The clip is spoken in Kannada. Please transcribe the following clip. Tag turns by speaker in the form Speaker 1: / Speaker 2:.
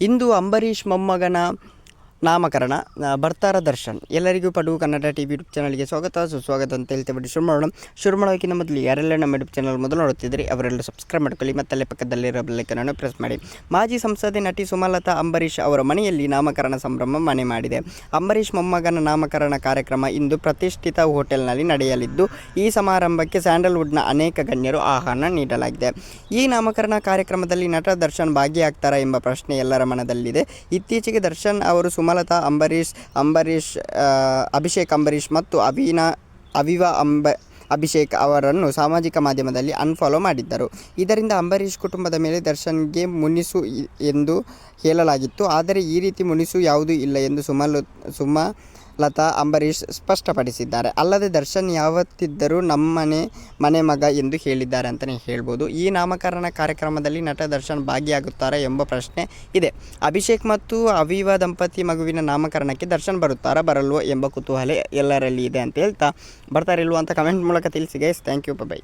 Speaker 1: ಇಂದು ಅಂಬರೀಷ್ ಮೊಮ್ಮಗನ ನಾಮಕರಣ ಬರ್ತಾರ ದರ್ಶನ್. ಎಲ್ಲರಿಗೂ ಪಡು ಕನ್ನಡ ಟಿವಿ ಯೂಟ್ಯೂಬ್ ಚಾನಲ್ಗೆ ಸ್ವಾಗತ ಸುಸ್ವಾಗತ ಅಂತ ಹೇಳ್ತೇವೆ. ಶುರು ಮಾಡೋಕ್ಕಿಂತ ಮೊದಲು ಯಾರೆಲ್ಲ ನಮ್ಮ ಯೂಟ್ಯೂಬ್ ಚಾನಲ್ ಮೊದಲು ನೋಡುತ್ತಿದ್ದರೆ ಅವರೆಲ್ಲ ಸಬ್ಸ್ಕ್ರೈಬ್ ಮಾಡ್ಕೊಳ್ಳಿ, ಮತ್ತಲ್ಲೇ ಪಕ್ಕದಲ್ಲಿರೋ ಬೆಲ್ಲೈಕನನ್ನು ಪ್ರೆಸ್ ಮಾಡಿ. ಮಾಜಿ ಸಂಸದೆ ನಟಿ ಸುಮಲತಾ ಅಂಬರೀಷ್ ಅವರ ಮನೆಯಲ್ಲಿ ನಾಮಕರಣ ಸಂಭ್ರಮ ಮನೆ ಮಾಡಿದೆ. ಅಂಬರೀಷ್ ಮೊಮ್ಮಗನ ನಾಮಕರಣ ಕಾರ್ಯಕ್ರಮ ಇಂದು ಪ್ರತಿಷ್ಠಿತ ಹೋಟೆಲ್ನಲ್ಲಿ ನಡೆಯಲಿದ್ದು, ಈ ಸಮಾರಂಭಕ್ಕೆ ಸ್ಯಾಂಡಲ್ವುಡ್ನ ಅನೇಕ ಗಣ್ಯರು ಆಹ್ವಾನ ನೀಡಲಾಗಿದೆ. ಈ ನಾಮಕರಣ ಕಾರ್ಯಕ್ರಮದಲ್ಲಿ ನಟ ದರ್ಶನ್ ಭಾಗಿಯಾಗ್ತಾರಾ ಎಂಬ ಪ್ರಶ್ನೆ ಎಲ್ಲರ ಮನದಲ್ಲಿದೆ. ಇತ್ತೀಚೆಗೆ ದರ್ಶನ್ ಅವರು ಸುಮಲತಾ ಅಭಿಷೇಕ್ ಅಂಬರೀಷ್ ಮತ್ತು ಅವಿವಾ ಅಭಿಷೇಕ್ ಅವರನ್ನು ಸಾಮಾಜಿಕ ಮಾಧ್ಯಮದಲ್ಲಿ ಅನ್ಫಾಲೋ ಮಾಡಿದ್ದರು. ಇದರಿಂದ ಅಂಬರೀಷ್ ಕುಟುಂಬದ ಮೇಲೆ ದರ್ಶನ್ಗೆ ಮುನಿಸು ಎಂದು ಹೇಳಲಾಗಿತ್ತು. ಆದರೆ ಈ ರೀತಿ ಮುನಿಸು ಯಾವುದೂ ಇಲ್ಲ ಎಂದು ಸುಮಲತಾ ಅಂಬರೀಷ್ ಸ್ಪಷ್ಟಪಡಿಸಿದ್ದಾರೆ. ಅಲ್ಲದೆ ದರ್ಶನ್ ಯಾವತ್ತಿದ್ದರೂ ಮನೆ ಮಗ ಎಂದು ಹೇಳಿದ್ದಾರೆ ಅಂತಲೇ ಹೇಳ್ಬೋದು. ಈ ನಾಮಕರಣ ಕಾರ್ಯಕ್ರಮದಲ್ಲಿ ನಟ ದರ್ಶನ್ ಭಾಗಿಯಾಗುತ್ತಾರೆ ಎಂಬ ಪ್ರಶ್ನೆ ಇದೆ. ಅಭಿಷೇಕ್ ಮತ್ತು ಅವಿವಾ ದಂಪತಿ ಮಗುವಿನ ನಾಮಕರಣಕ್ಕೆ ದರ್ಶನ್ ಬರುತ್ತಾರಾ ಬರಲ್ವೋ ಎಂಬ ಕುತೂಹಲ ಎಲ್ಲರಲ್ಲಿ ಇದೆ ಅಂತ ಹೇಳ್ತಾ, ಬರ್ತಾರಿಲ್ವೋ ಅಂತ ಕಮೆಂಟ್ ಮೂಲಕ ತಿಳಿಸಿ ಗೈಸ್. Thank you, by.